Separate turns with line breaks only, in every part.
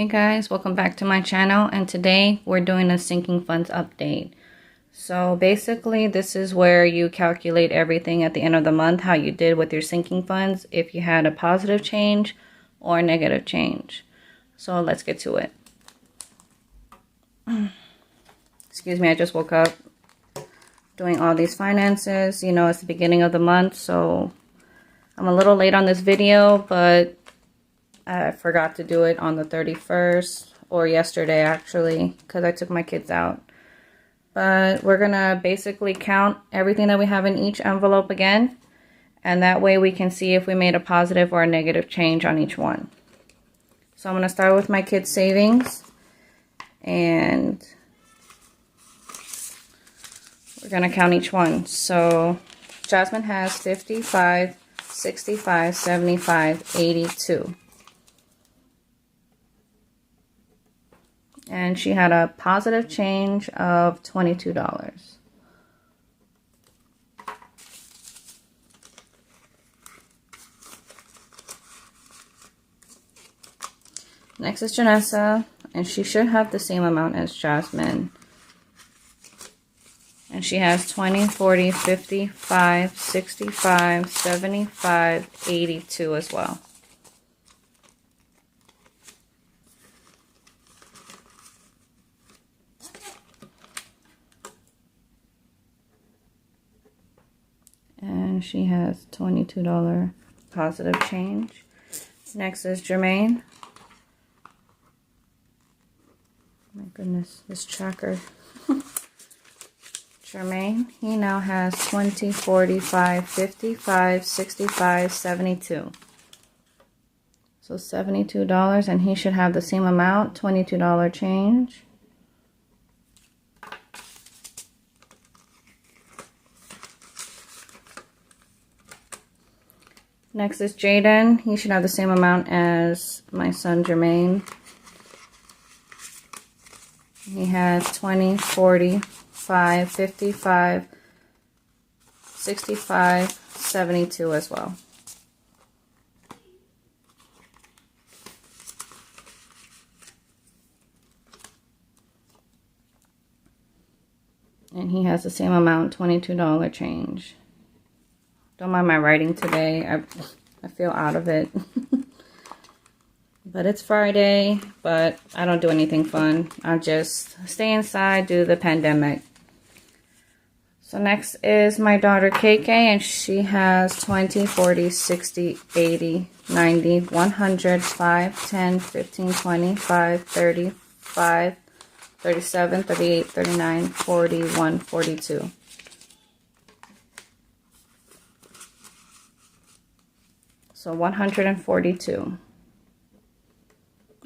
Hey guys, welcome back to my channel, and today we're doing a sinking funds update. So basically this is where you calculate everything at the end of the month, how you did with your sinking funds, if you had a positive change or a negative change. So let's get to it. Excuse me, I just woke up doing all these finances. You know, it's the beginning of the month, so I'm a little late on this video, but I forgot to do it on the 31st, or yesterday actually, because I took my kids out. But we're going to basically count everything that we have in each envelope again, and that way we can see if we made a positive or a negative change on each one. So I'm going to start with my kids' savings, and we're going to count each one. So Jasmine has 55, 65, 75, 82. And she had a positive change of $22. Next is Janessa, and she should have the same amount as Jasmine. And she has 20, 40, 55, 65, 75, 82 as well. And she has $22 positive change. Next is Jermaine. My goodness, this tracker. Jermaine, he now has 20, 45, 55, 65, 72. So $72, and he should have the same amount, $22 change. Next is Jaden. He should have the same amount as my son Jermaine. He has 20, 45, 55, 65, 72 as well. And he has the same amount, $22 change. Don't mind my writing today. I feel out of it. But it's Friday, but I don't do anything fun. I just stay inside due to the pandemic. So next is my daughter KK, and she has 20, 40, 60, 80, 90, 100, 5, 10, 15, 20, 5, 30, 5, 37, 38, 39, 41, 42. So 142.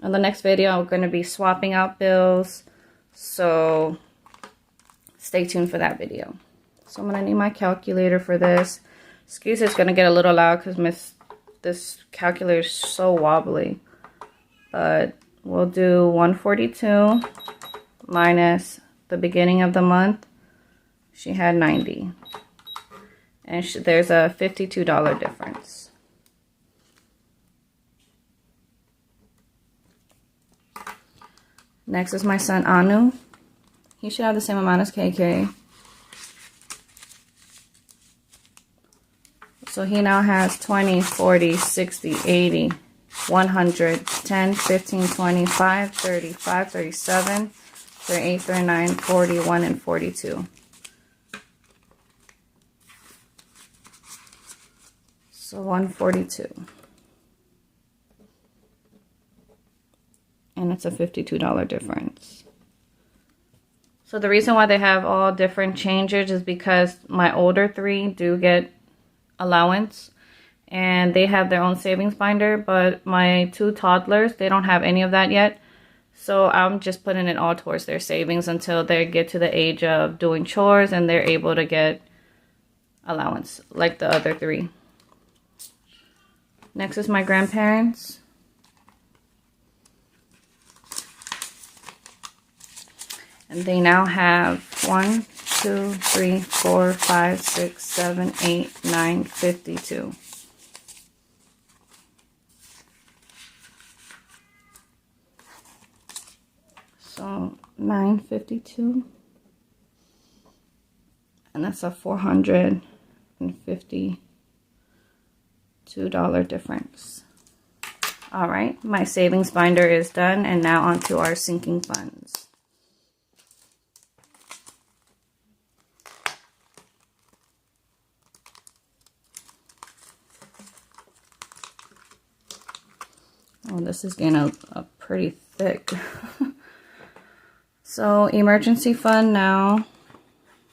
On the next video, I'm going to be swapping out bills, so stay tuned for that video. So I'm going to need my calculator for this. Excuse, it's going to get a little loud because this calculator is so wobbly. But we'll do 142 minus the beginning of the month. She had 90. And there's a $52 difference. Next is my son Anu. He should have the same amount as KK. So he now has 20, 40, 60, 80, 100, 10, 15, 25, 35, 37, 38, 39, 41, and 42. So 142. And it's a $52 difference. So the reason why they have all different changes is because my older three do get allowance, and they have their own savings binder, but my two toddlers, they don't have any of that yet. So I'm just putting it all towards their savings until they get to the age of doing chores and they're able to get allowance like the other three. Next is my grandparents. And they now have 1, 2, 3, 4, 5, 6, 7, 8, 9, 52. $9.52. And that's a $452 difference. All right, my savings binder is done, and now onto our sinking funds. Oh, this is getting a pretty thick. So emergency fund now.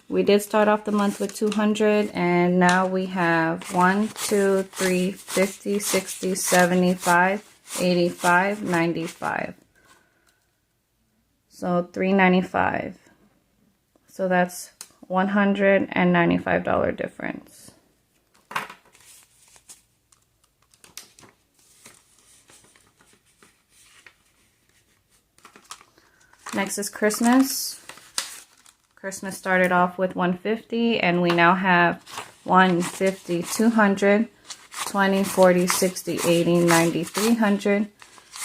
We did start off the month with 200, and now we have 1, 2, 3, 50, 60, 75, 85, 95. So $395. So that's $195 difference. Next is Christmas. Christmas started off with 150, and we now have 150, 200, 20, 40, 60, 80, 90, 300,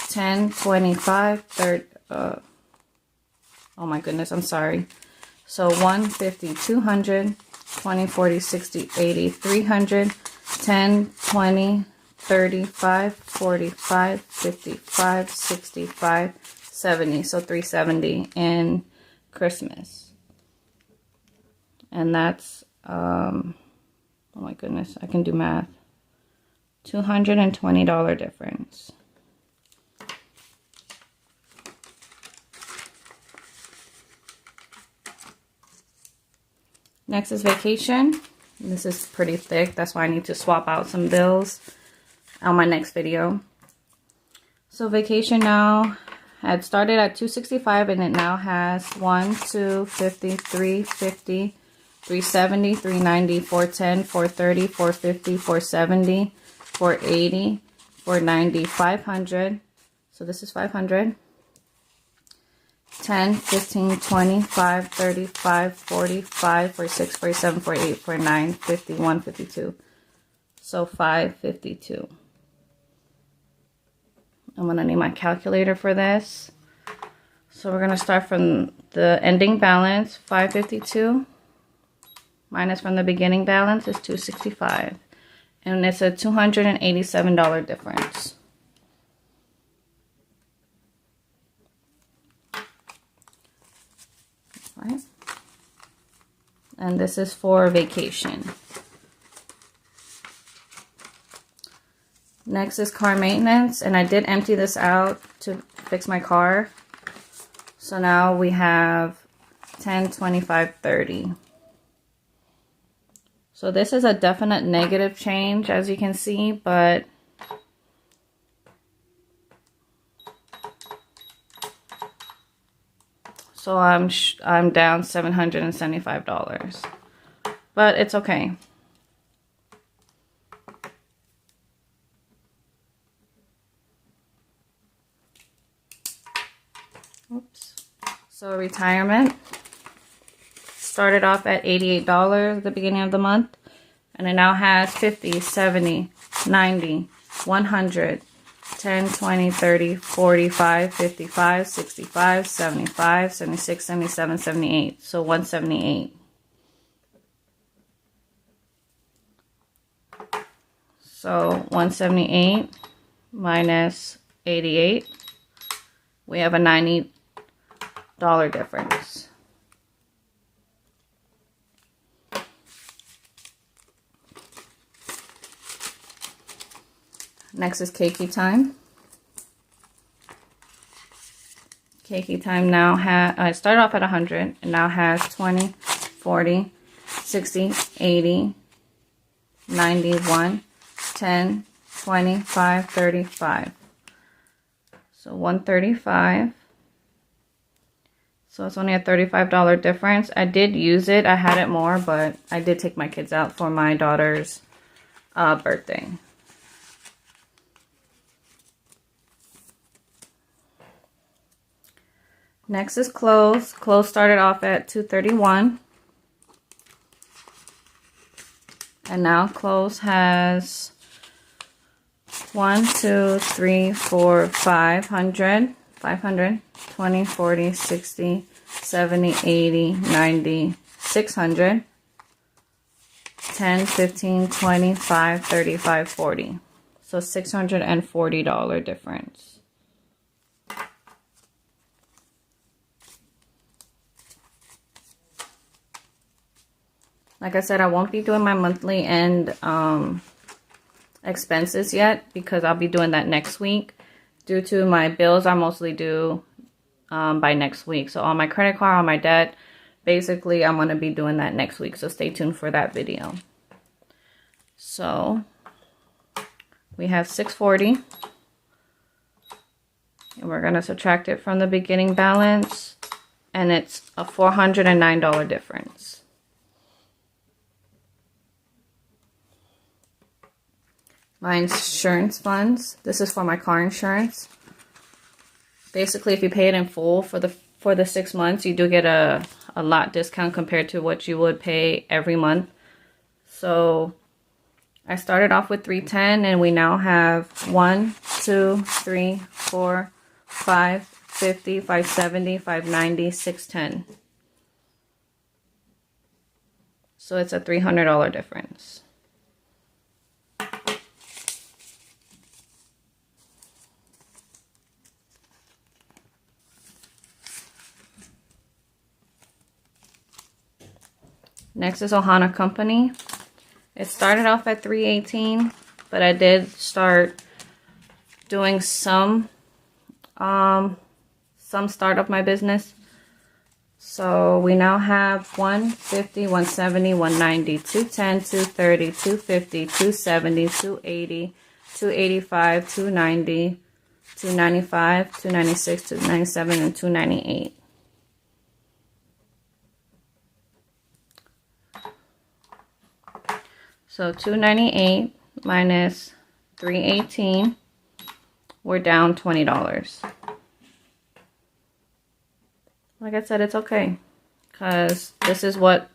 10, 25, 30, oh my goodness, I'm sorry. So 150, 200, 20, 40, 60, 80, 300, 10, 20, 35, 45, 55, 65, 70. So 370 in Christmas. And that's, oh my goodness, I can do math. $220 difference. Next is vacation. This is pretty thick. That's why I need to swap out some bills on my next video. So vacation now had started at $265, and it now has 1, 2, 50, 350, 370, 390, 410, 430, 450, 470, 480, 490, 500. So this is 500. 10, 15, 20, 5, 35, 45, 46, 47, 48, 49, 50, 152. So 552. I'm going to need my calculator for this. So we're going to start from the ending balance, 552. Minus from the beginning balance is 265. And it's a $287 difference. Right. And this is for vacation. Next is car maintenance, and I did empty this out to fix my car. So now we have 10, 25, 30. So this is a definite negative change, as you can see, but so I'm down $775, but it's okay. Oops. So retirement started off at $88 at the beginning of the month, and it now has 50, 70, 90, 100, 10, 20, 30, 45, 55, 65, 75, 76, 77, 78. So 178. So 178 minus 88. We have a $90 difference. Next is Keiki time. Keiki time now has, started off at 100 and now has 20, 40, 60, 80, 91, 10, 25, 35. So 135. So it's only a $35 difference. I did use it. I had it more, but I did take my kids out for my daughter's birthday. Next is clothes. Clothes started off at $231. And now clothes has 1, 2, 3, 4, 500, 20, 40, 60, 70, 80, 90, 600, 10, 15, 25, 35, 40. So $640 difference. Like I said, I won't be doing my monthly end expenses yet because I'll be doing that next week. Due to my bills are mostly due by next week. So on my credit card, on my debt, basically I'm going to be doing that next week. So stay tuned for that video. So we have 640. And we're going to subtract it from the beginning balance. And it's a $409 difference. My insurance funds. This is for my car insurance. Basically, if you pay it in full for the 6 months, you do get a lot discount compared to what you would pay every month. So I started off with $310 and we now have 1, 2, 3, 4, 5, 50, 570, 590, 610. So it's a $300 difference. Next is Ohana Company. It started off at $318, but I did start doing some start of my business. So we now have 150, 170, 190, 210, 230, 250, 270, 280, 285, 290, 295, 296, 297, and 298. So 298 minus 318, we're down $20. Like I said, it's okay, because this is what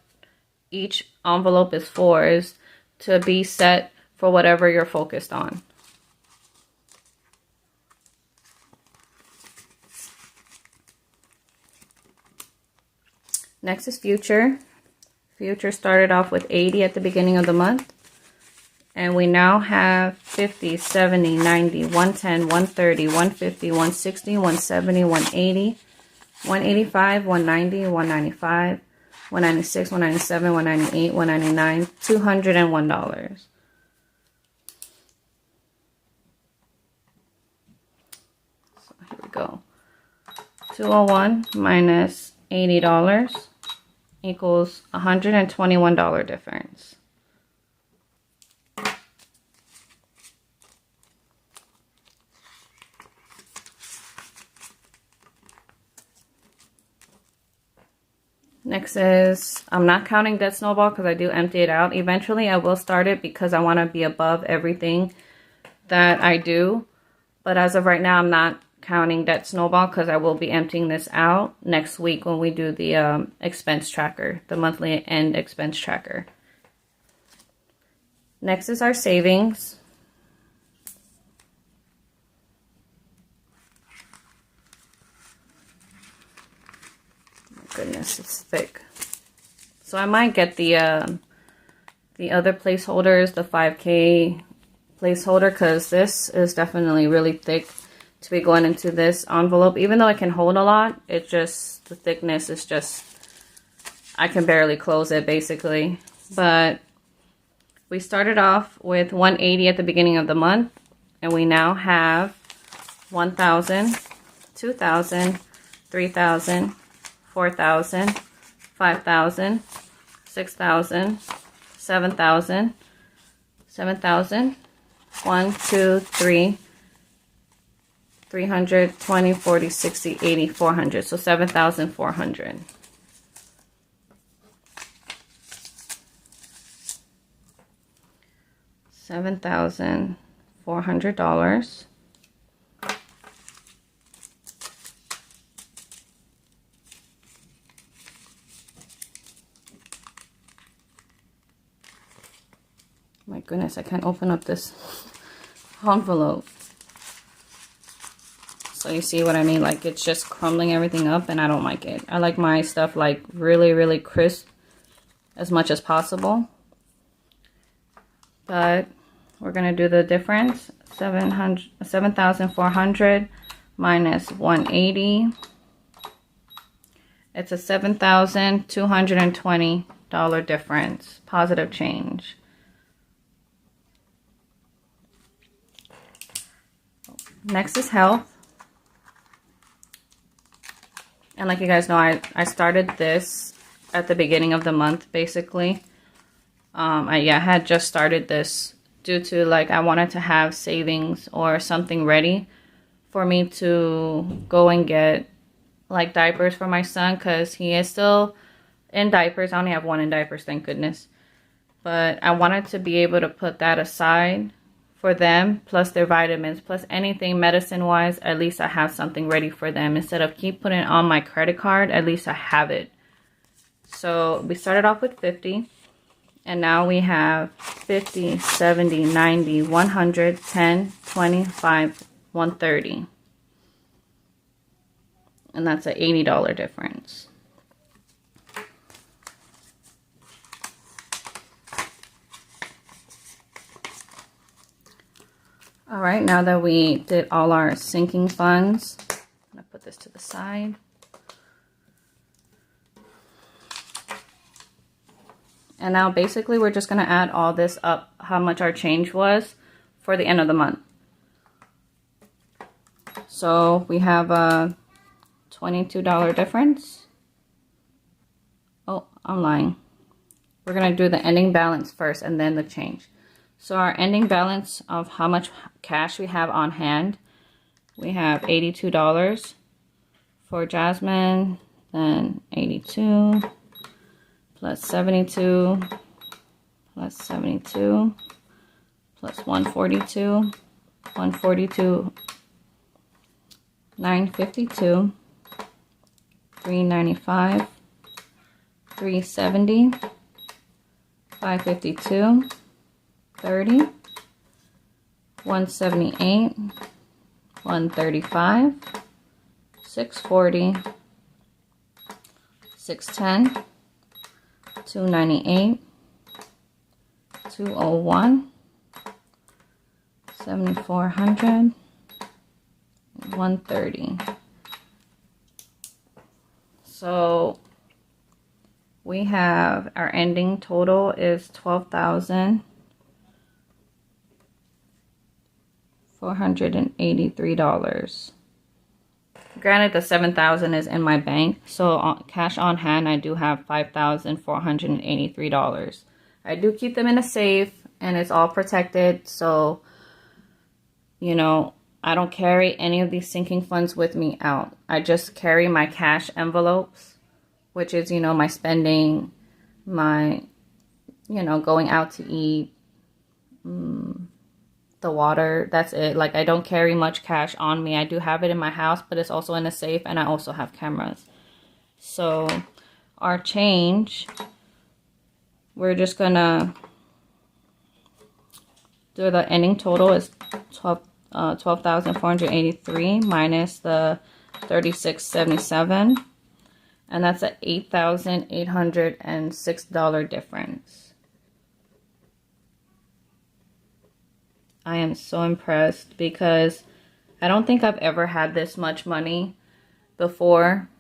each envelope is for, is to be set for whatever you're focused on. Next is Future. Future started off with 80 at the beginning of the month. And we now have 50, 70, 90, 110, 130, 150, 160, 170, 180, 185, 190, 195, 196, 197, 198, 199, $201. So here we go. 201 minus $80 equals $121 difference. Next is, I'm not counting Debt Snowball because I do empty it out. Eventually I will start it because I want to be above everything that I do. But as of right now, I'm not counting Debt Snowball because I will be emptying this out next week when we do the expense tracker, the monthly end expense tracker. Next is our savings. Goodness, it's thick. So I might get the other placeholders, the 5K placeholder, because this is definitely really thick to be going into this envelope. Even though it can hold a lot, it just, the thickness is just, I can barely close it basically. But we started off with 180 at the beginning of the month, and we now have 1,000, 2,000, 3,000, 4,000, 5,000, 6,000, 7,000, 7,000, 1, 2, 3, 300, 20, 40, 60, 80, 400. So 7,400. $7,400. My goodness, I can't open up this envelope. So you see what I mean? Like, it's just crumbling everything up, and I don't like it. I like my stuff like really, really crisp as much as possible. But we're gonna do the difference. 7,400 minus 180. It's a $7,220 difference. Positive change. Next is health. And like you guys know, I started this at the beginning of the month, basically. I had just started this due to, like, I wanted to have savings or something ready for me to go and get, like, diapers for my son, because he is still in diapers. I only have one in diapers, thank goodness. But I wanted to be able to put that aside for them, plus their vitamins, plus anything medicine-wise. At least I have something ready for them. Instead of keep putting it on my credit card, at least I have it. So we started off with 50. And now we have 50, 70, 90, 100, 10, 25, 130. And that's an $80 difference. All right, now that we did all our sinking funds, I'm gonna put this to the side. And now basically we're just going to add all this up, how much our change was for the end of the month. So we have a $22 difference. Oh, I'm lying. We're going to do the ending balance first and then the change. So our ending balance of how much cash we have on hand, we have $82 for Jasmine, then 82. Plus 72, plus 72, plus 142, 142, 952, 395, 370, 552, 30, 178, 135, 640, 610, 298, 201, 7,400, 130. So we have our ending total is $12,483. Granted, the $7,000 is in my bank, so cash on hand, I do have $5,483. I do keep them in a safe, and it's all protected, so, you know, I don't carry any of these sinking funds with me out. I just carry my cash envelopes, which is, you know, my spending, my, you know, going out to eat, the water, that's it. Like, I don't carry much cash on me. I do have it in my house, but it's also in a safe, and I also have cameras. So our change, we're just gonna do the ending total is 12,483 minus the 3677, and that's an $8,806 difference. I am so impressed because I don't think I've ever had this much money before.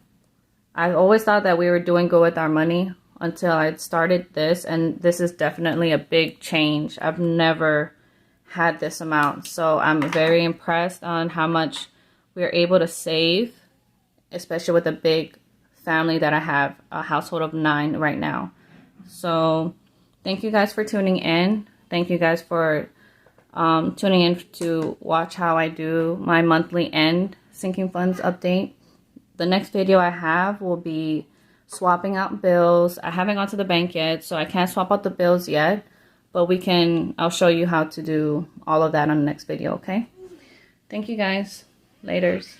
I always thought that we were doing good with our money until I started this, and this is definitely a big change. I've never had this amount, so I'm very impressed on how much we're able to save, especially with a big family that I have, a household of 9 right now. So thank you guys for tuning in. Thank you guys for tuning in to watch how I do my monthly end sinking funds update. The next video I have will be swapping out bills. I haven't gone to the bank yet, so I can't swap out the bills yet, but I'll show you how to do all of that on the next video, okay? Thank you guys. Laters.